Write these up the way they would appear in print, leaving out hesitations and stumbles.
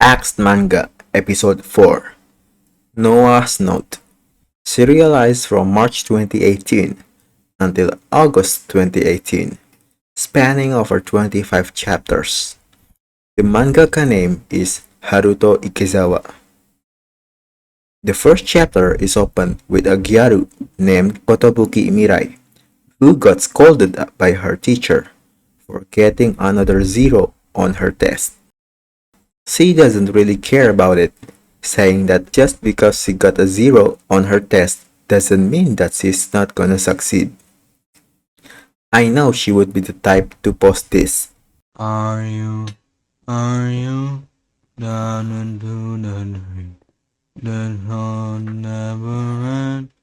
Axe Manga, EP.4, Noah's Note, serialized from March 2018 until August 2018, spanning over 25 chapters. The mangaka name is Haruto Ikezawa. The first chapter is opened with a gyaru named Kotobuki Mirai, who got scolded by her teacher for getting another 0 on her test. She doesn't really care about it, saying that just because she got a 0 on her test doesn't mean that she's not gonna succeed. I know she would be the type to post this. Are you down into the dream that will never end?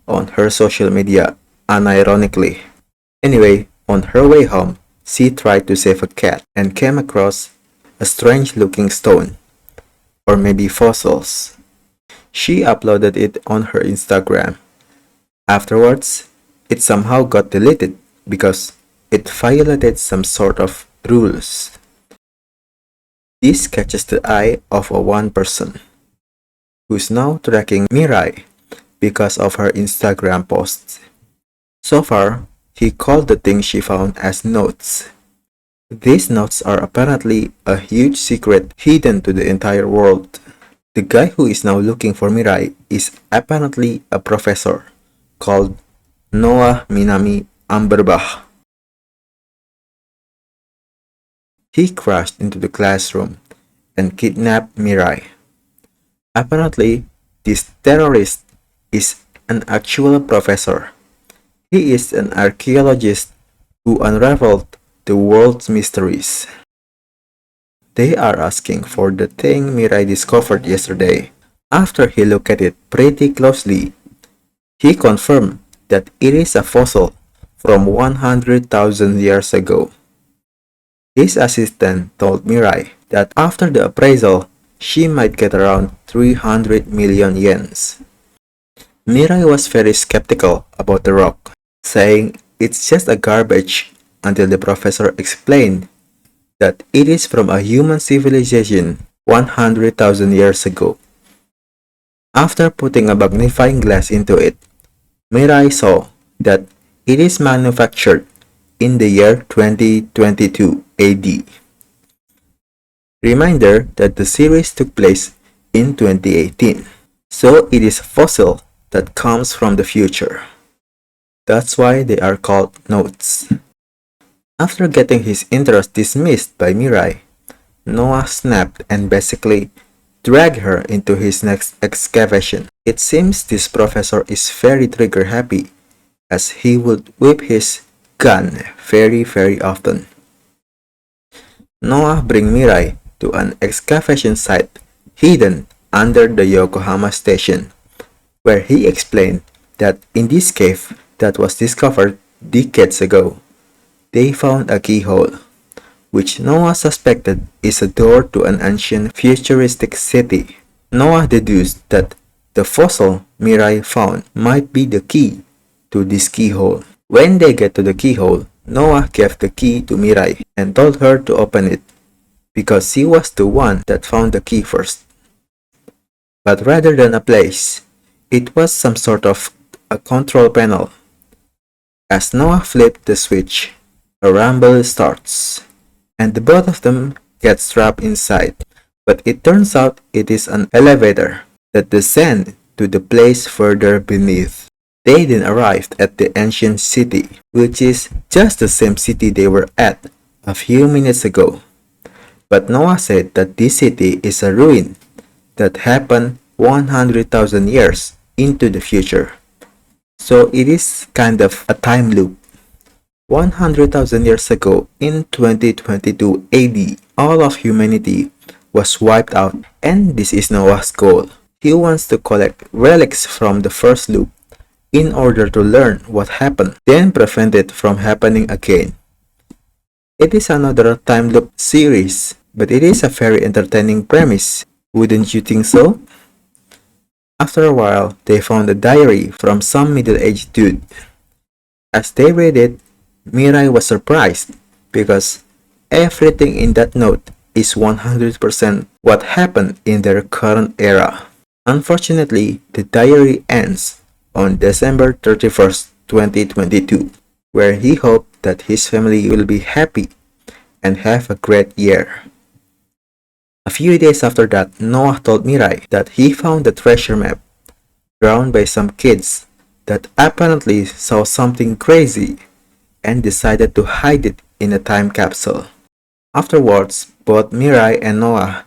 On her social media, unironically. Anyway, on her way home, she tried to save a cat and came across a strange looking stone, or maybe fossils. She uploaded it on her Instagram. Afterwards, it somehow got deleted because it violated some sort of rules. This catches the eye of one person, who's now tracking Mirai because of her Instagram posts. So far, he called the thing she found as notes. These notes are apparently a huge secret hidden to the entire world. The guy who is now looking for Mirai is apparently a professor called Noah Minami Umberbach. He crashed into the classroom and kidnapped Mirai. Apparently, this terrorist is an actual professor. He is an archeologist who unraveled the world's mysteries. They are asking for the thing Mirai discovered yesterday. After he looked at it pretty closely, he confirmed that it is a fossil from 100,000 years ago. His assistant told Mirai that after the appraisal, she might get around 300 million yens. Mirai was very skeptical about the rock, saying it's just a garbage until the professor explained that it is from a human civilization 100,000 years ago. After putting a magnifying glass into it, Mirai saw that it is manufactured in the year 2022 AD. Reminder that the series took place in 2018, so it is a fossil that comes from the future. That's why they are called notes. After getting his interest dismissed by Mirai, Noah snapped and basically dragged her into his next excavation. It seems this professor is very trigger happy, as he would whip his gun very often. Noah brings Mirai to an excavation site hidden under the Yokohama station, where he explained that in this cave that was discovered decades ago, they found a keyhole, which Noah suspected is a door to an ancient futuristic city. Noah deduced that the fossil Mirai found might be the key to this keyhole. When they get to the keyhole, Noah gave the key to Mirai and told her to open it, because she was the one that found the key first. But rather than a place, it was some sort of a control panel. As Noah flipped the switch, a rumble starts, and the both of them get trapped inside. But it turns out it is an elevator that descends to the place further beneath. They then arrived at the ancient city, which is just the same city they were at a few minutes ago. But Noah said that this city is a ruin that happened 100,000 years into the future. So it is kind of a time loop. 100,000 years ago in 2022 AD, all of humanity was wiped out, and this is Noah's goal. He wants to collect relics from the first loop in order to learn what happened, then prevent it from happening again. It is another time loop series, but it is a very entertaining premise, wouldn't you think so? After a while, they found a diary from some middle-aged dude. As they read it, Mirai was surprised because everything in that note is 100% what happened in their current era. Unfortunately, the diary ends on December 31st, 2022, where he hoped that his family will be happy and have a great year. A few days after that, Noah told Mirai that he found the treasure map drawn by some kids that apparently saw something crazy and decided to hide it in a time capsule. Afterwards, both Mirai and Noah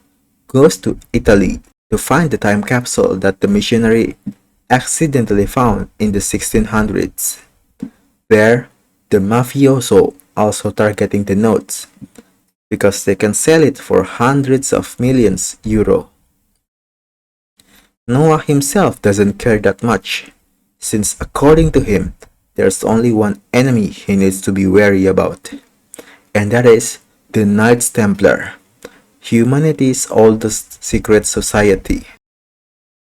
goes to Italy to find the time capsule that the missionary accidentally found in the 1600s. There, the mafioso also targeting the notes because they can sell it for hundreds of millions euro. Noah himself doesn't care that much, since according to him, there's only one enemy he needs to be wary about, and that is the Knights Templar, humanity's oldest secret society.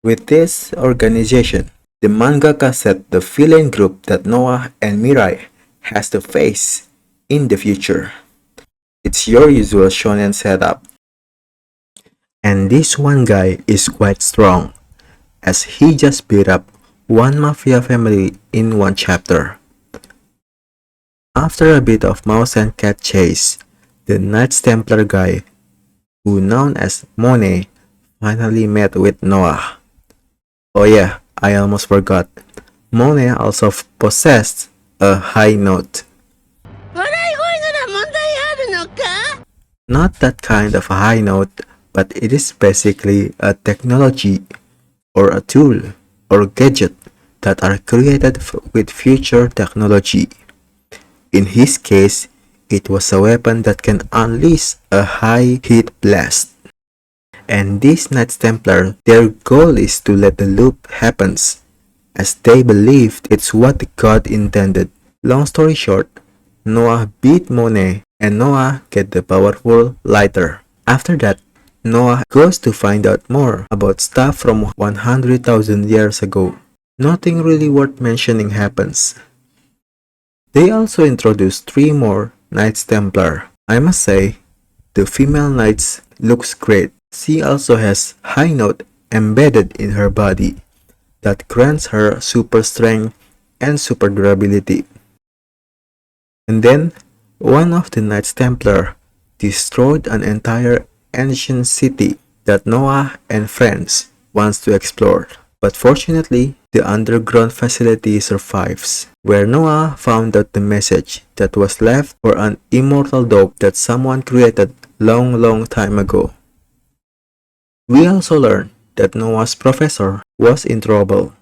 With this organization, the mangaka set the villain group that Noah and Mirai has to face in the future. It's your usual shonen setup. And this one guy is quite strong, as he just beat up one mafia family in one chapter. After a bit of mouse and cat chase, the Knights Templar guy, who known as Monet, finally met with Noah. Oh yeah, I almost forgot. Monet also possessed a high note. Not that kind of a high note, but it is basically a technology or a tool or gadget that are created with future technology. In his case, it was a weapon that can unleash a high heat blast. And these Knights Templar, their goal is to let the loop happens, as they believed it's what the god intended. Long story short, Noah beat Monet and Noah get the powerful lighter. After that, Noah goes to find out more about stuff from 100,000 years ago. Nothing really worth mentioning happens. They also introduce 3 more Knights Templar. I must say, the female knights looks great. She also has high note embedded in her body that grants her super strength and super durability. And then, one of the Knights Templar destroyed an entire ancient city that Noah and friends wants to explore. But fortunately, the underground facility survives, where Noah found out the message that was left for an immortal dog that someone created long time ago. We also learned that Noah's professor was in trouble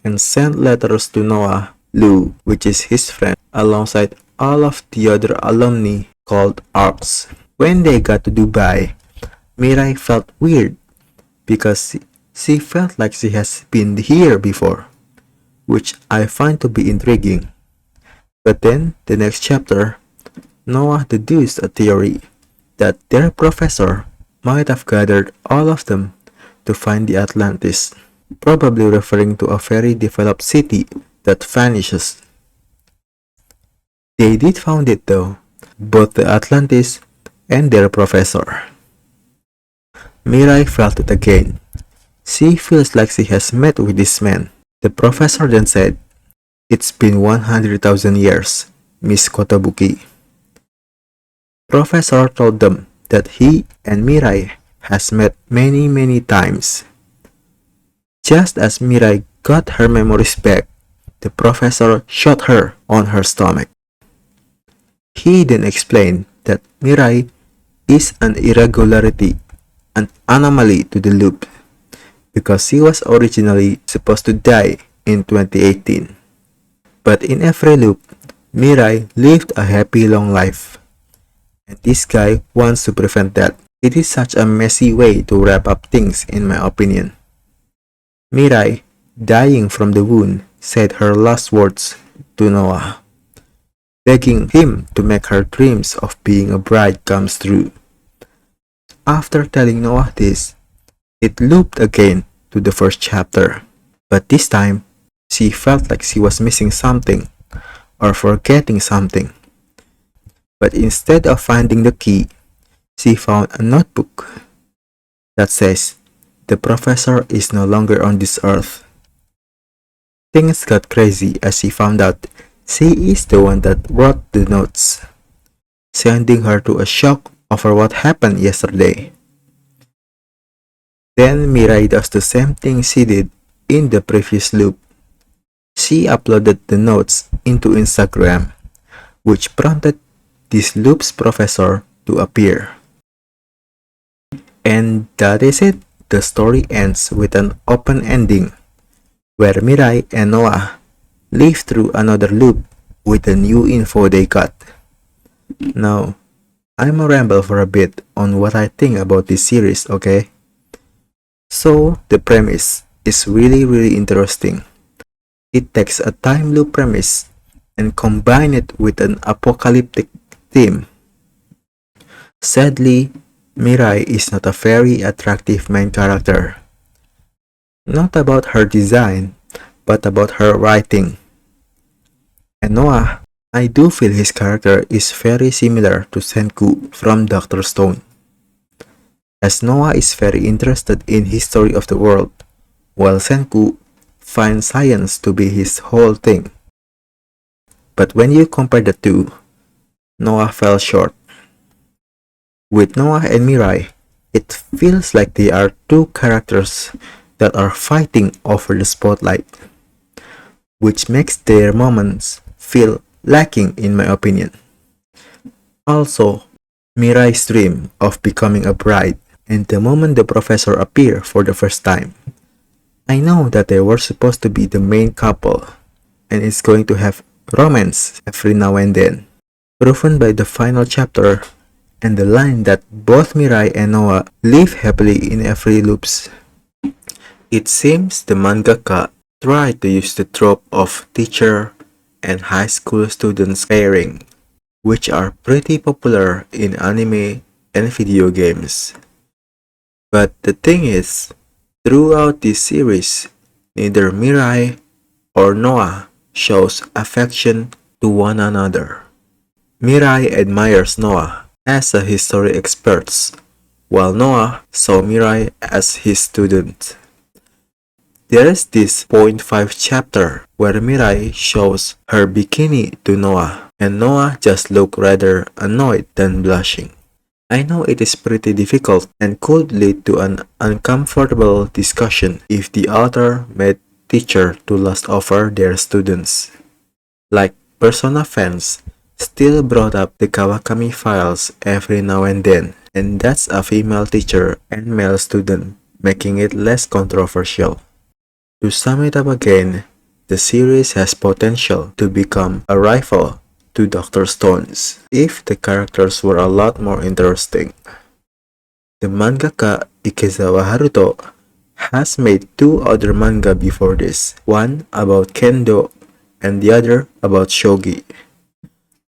and sent letters to Noah, Lou, which is his friend, alongside all of the other alumni called arcs. When they got to Dubai, Mirai felt weird because she felt like she has been here before, which I find to be intriguing. But then, the next chapter, Noah deduced a theory that their professor might have gathered all of them to find the Atlantis, probably referring to a very developed city that vanishes. They did found it though, both the Atlantis and their professor. Mirai felt it again. She feels like she has met with this man. The professor then said, "It's been 100,000 years, Miss Kotobuki." Professor told them that he and Mirai has met many times. Just as Mirai got her memories back, the professor shot her on her stomach. He then explained that Mirai is an irregularity, an anomaly to the loop, because she was originally supposed to die in 2018. But in every loop, Mirai lived a happy long life. And this guy wants to prevent that. It is such a messy way to wrap up things in my opinion. Mirai, dying from the wound, said her last words to Noah, begging him to make her dreams of being a bride comes true. After telling Noah this, it looped again to the first chapter, but this time, she felt like she was missing something or forgetting something. But instead of finding the key, she found a notebook that says, "The professor is no longer on this earth." Things got crazy as she found out she is the one that wrote the notes, sending her to a shock over what happened yesterday. Then Mirai does the same thing she did in the previous loop. She uploaded the notes into Instagram, which prompted this loop's professor to appear. And that is it. The story ends with an open ending, where Mirai and Noah live through another loop with the new info they got. Now, I'ma ramble for a bit on what I think about this series, okay? So, the premise is really interesting. It takes a time loop premise and combine it with an apocalyptic theme. Sadly, Mirai is not a very attractive main character. Not about her design, but about her writing. And Noah, I do feel his character is very similar to Senku from Doctor Stone, as Noah is very interested in history of the world, while Senku finds science to be his whole thing. But when you compare the two, Noah fell short. With Noah and Mirai, it feels like they are two characters that are fighting over the spotlight, which makes their moments feel lacking in my opinion. Also, Mirai's dream of becoming a bride and the moment the professor appeared for the first time. I know that they were supposed to be the main couple and it's going to have romance every now and then, proven by the final chapter and the line that both Mirai and Noah live happily in every loops. It seems the mangaka tried to use the trope of teacher and high school students pairing, which are pretty popular in anime and video games. But the thing is, throughout this series, neither Mirai or Noah shows affection to one another. Mirai admires Noah as a history expert, while Noah saw Mirai as his student. There is this point 5 chapter where Mirai shows her bikini to Noah, and Noah just looked rather annoyed than blushing. I know it is pretty difficult and could lead to an uncomfortable discussion if the author made teacher to lust over their students. Like Persona fans still brought up the Kawakami files every now and then, and that's a female teacher and male student, making it less controversial. To sum it up again, the series has potential to become a rival to Dr. Stone's if the characters were a lot more interesting. The mangaka Ikezawa Haruto has made two other manga before this, one about kendo and the other about shogi.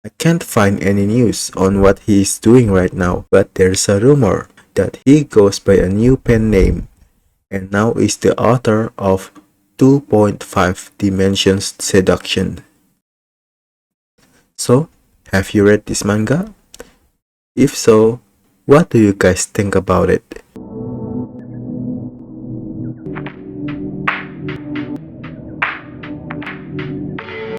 I can't find any news on what he is doing right now, but there's a rumor that he goes by a new pen name and now is the author of 2.5 Dimensions Seduction. So, have you read this manga? If so, what do you guys think about it?